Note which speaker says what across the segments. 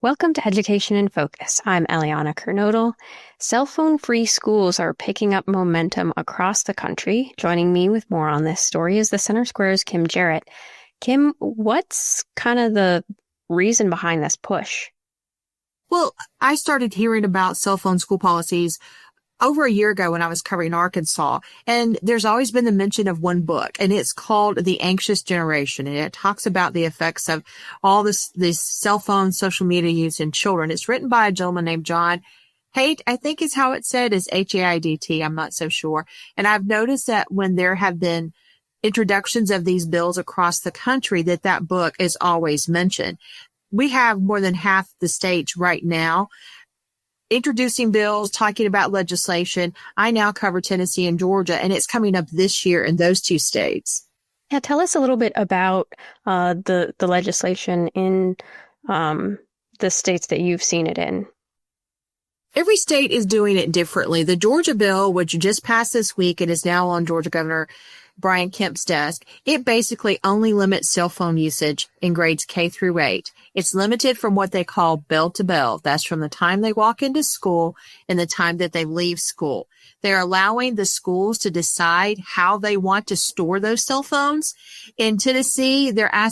Speaker 1: Welcome to Education in Focus. I'm Eliana Kernodle. Cell phone-free schools are picking up momentum across the country. Joining me with more on this story is the Center Square's Kim Jarrett. Kim, what's kind of the reason behind this push?
Speaker 2: Well, I started hearing about cell phone school policies over a year ago when I was covering Arkansas, and there's always been the mention of one book, and it's called The Anxious Generation, and it talks about the effects of all this cell phone, social media use in children. It's written by a gentleman named John Haidt, I think is how it's said, is H-A-I-D-T. I'm not so sure. And I've noticed that when there have been introductions of these bills across the country, that book is always mentioned. We have more than half the states right now introducing bills, talking about legislation. I now cover Tennessee and Georgia, and it's coming up this year in those two states.
Speaker 1: Yeah, tell us a little bit about the legislation in the states that you've seen it in.
Speaker 2: Every state is doing it differently. The Georgia bill, which just passed this week and is now on Georgia Governor Brian Kemp's desk, it basically only limits cell phone usage in grades K through 8. It's limited from what they call bell to bell. That's from the time they walk into school and the time that they leave school. They're allowing the schools to decide how they want to store those cell phones. In Tennessee,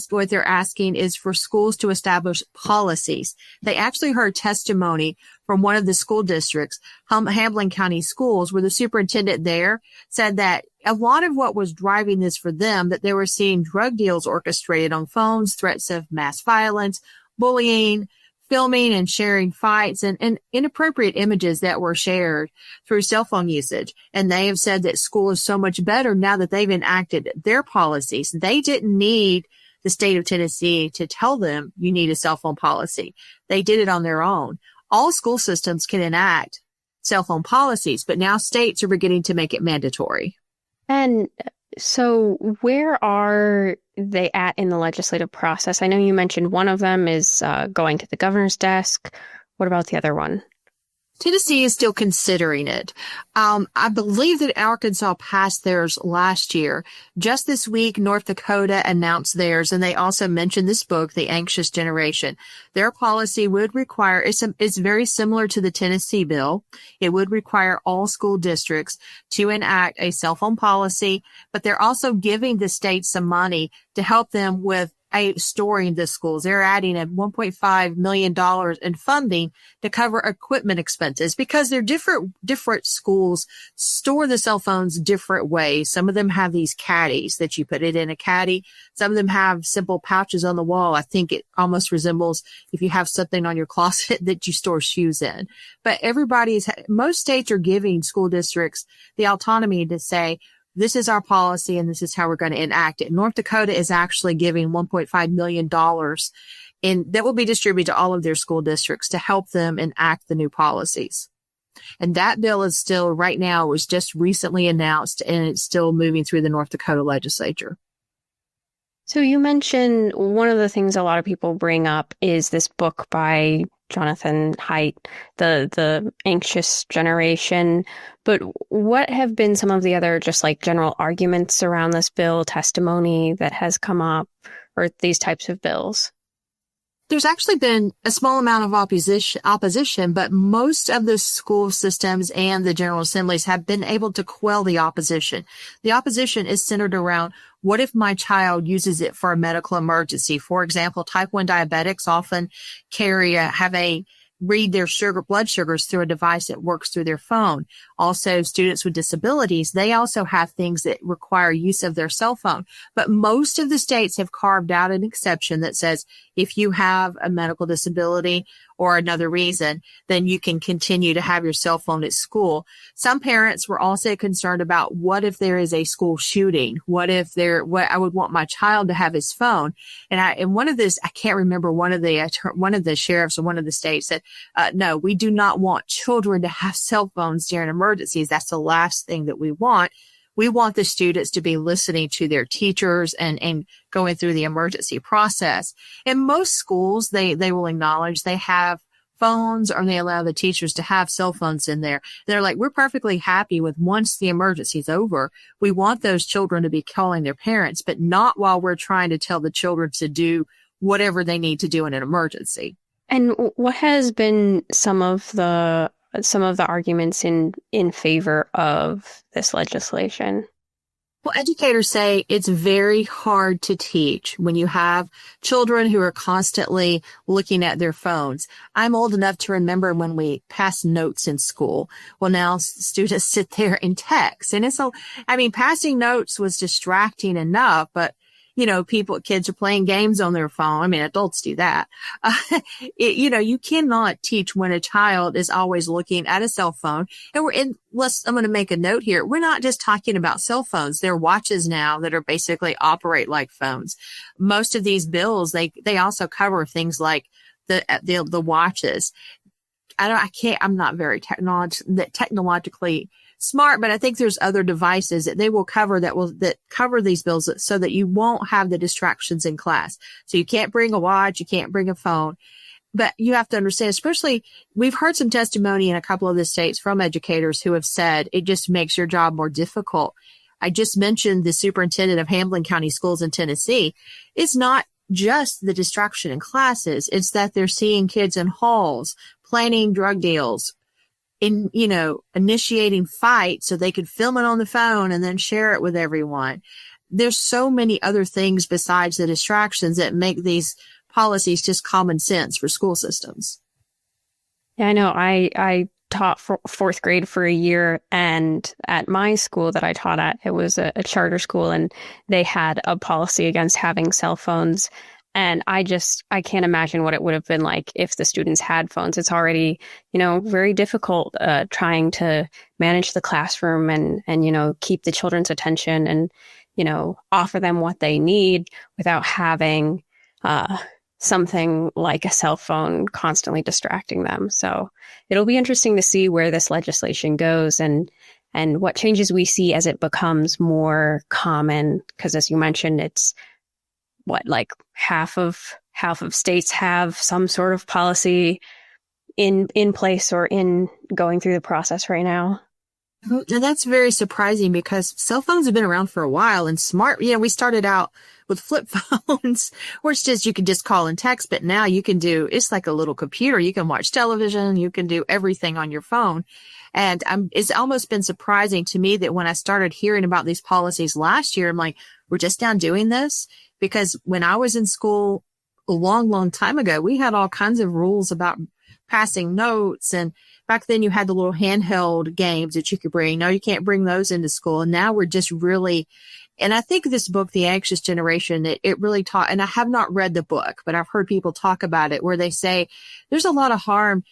Speaker 2: what they're asking is for schools to establish policies. They actually heard testimony from one of the school districts, Hamlin County Schools, where the superintendent there said that a lot of what was driving this for them, that they were seeing drug deals orchestrated on phones, threats of mass violence, bullying, filming and sharing fights, and inappropriate images that were shared through cell phone usage. And they have said that school is so much better now that they've enacted their policies. They didn't need the state of Tennessee to tell them you need a cell phone policy. They did it on their own. All school systems can enact cell phone policies, but now states are beginning to make it mandatory.
Speaker 1: And so where are they at in the legislative process? I know you mentioned one of them is going to the governor's desk. What about the other one?
Speaker 2: Tennessee is still considering it. I believe that Arkansas passed theirs last year. Just this week, North Dakota announced theirs, and they also mentioned this book, The Anxious Generation. Their policy would require, it's very similar to the Tennessee bill. It would require all school districts to enact a cell phone policy, but they're also giving the states some money to help them with storing the schools. They're adding a $1.5 million in funding to cover equipment expenses because they're different schools store the cell phones different ways. Some of them have these caddies that you put it in a caddy. Some of them have simple pouches on the wall. I think it almost resembles if you have something on your closet that you store shoes in. But most states are giving school districts the autonomy to say, this is our policy and this is how we're going to enact it. North Dakota is actually giving $1.5 million that will be distributed to all of their school districts to help them enact the new policies. And that bill is still right now, it was just recently announced and it's still moving through the North Dakota legislature.
Speaker 1: So you mentioned one of the things a lot of people bring up is this book by Jonathan Haidt, the Anxious Generation. But what have been some of the other just like general arguments around this bill, testimony that has come up, or these types of bills?
Speaker 2: There's actually been a small amount of opposition, but most of the school systems and the General Assemblies have been able to quell the opposition. The opposition is centered around, what if my child uses it for a medical emergency? For example, type 1 diabetics often read their blood sugars through a device that works through their phone. Also, students with disabilities, they also have things that require use of their cell phone. But most of the states have carved out an exception that says if you have a medical disability or another reason, then you can continue to have your cell phone at school. Some parents were also concerned about what if there is a school shooting? What I would want my child to have his phone. And one of this, I can't remember, one of the sheriffs or one of the states said, no, we do not want children to have cell phones during emergencies. That's the last thing that we want. We want the students to be listening to their teachers and going through the emergency process. In most schools, they will acknowledge they have phones or they allow the teachers to have cell phones in there. They're like, we're perfectly happy with once the emergency's over, we want those children to be calling their parents, but not while we're trying to tell the children to do whatever they need to do in an emergency.
Speaker 1: And what has been some of the arguments in favor of this legislation?
Speaker 2: Well, educators say it's very hard to teach when you have children who are constantly looking at their phones. I'm old enough to remember when we passed notes in school. Well, now students sit there and text. And I mean, passing notes was distracting enough, but kids are playing games on their phone. I mean, adults do that. Uh, you cannot teach when a child is always looking at a cell phone. And I'm going to make a note here. We're not just talking about cell phones. There are watches now that are basically operate like phones. Most of these bills, they also cover things like the watches. I'm not very technologically smart, but I think there's other devices that they will cover that cover these bills so that you won't have the distractions in class. So you can't bring a watch, you can't bring a phone, but you have to understand, especially we've heard some testimony in a couple of the states from educators who have said it just makes your job more difficult. I just mentioned the superintendent of Hamlin County Schools in Tennessee. It's not just the distraction in classes. It's that they're seeing kids in halls, planning drug deals, initiating fights so they could film it on the phone and then share it with everyone. There's so many other things besides the distractions that make these policies just common sense for school systems.
Speaker 1: Yeah, I know. I taught fourth grade for a year, and at my school that I taught at, it was a charter school, and they had a policy against having cell phones. And I can't imagine what it would have been like if the students had phones. It's already, very difficult trying to manage the classroom and keep the children's attention and, offer them what they need without having something like a cell phone constantly distracting them. So it'll be interesting to see where this legislation goes and what changes we see as it becomes more common. Because as you mentioned, it's like half of states have some sort of policy in place or in going through the process right now.
Speaker 2: And that's very surprising because cell phones have been around for a while and we started out with flip phones where it's just, you can just call and text, but now it's like a little computer. You can watch television. You can do everything on your phone. And it's almost been surprising to me that when I started hearing about these policies last year, I'm like, we're just now doing this. Because when I was in school a long, long time ago, we had all kinds of rules about passing notes. And back then you had the little handheld games that you could bring. No, you can't bring those into school. And now we're just really, and I think this book, The Anxious Generation, it really taught, and I have not read the book, but I've heard people talk about it where they say there's a lot of harm.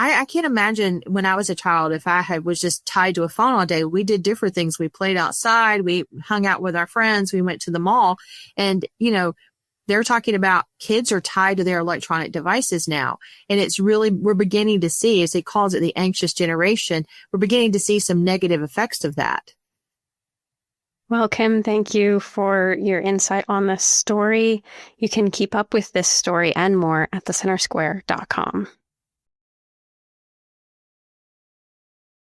Speaker 2: I can't imagine when I was a child, if I was just tied to a phone all day. We did different things. We played outside. We hung out with our friends. We went to the mall. And, they're talking about kids are tied to their electronic devices now. And we're beginning to see, as he calls it, the anxious generation, we're beginning to see some negative effects of that.
Speaker 1: Well, Kim, thank you for your insight on this story. You can keep up with this story and more at thecentersquare.com.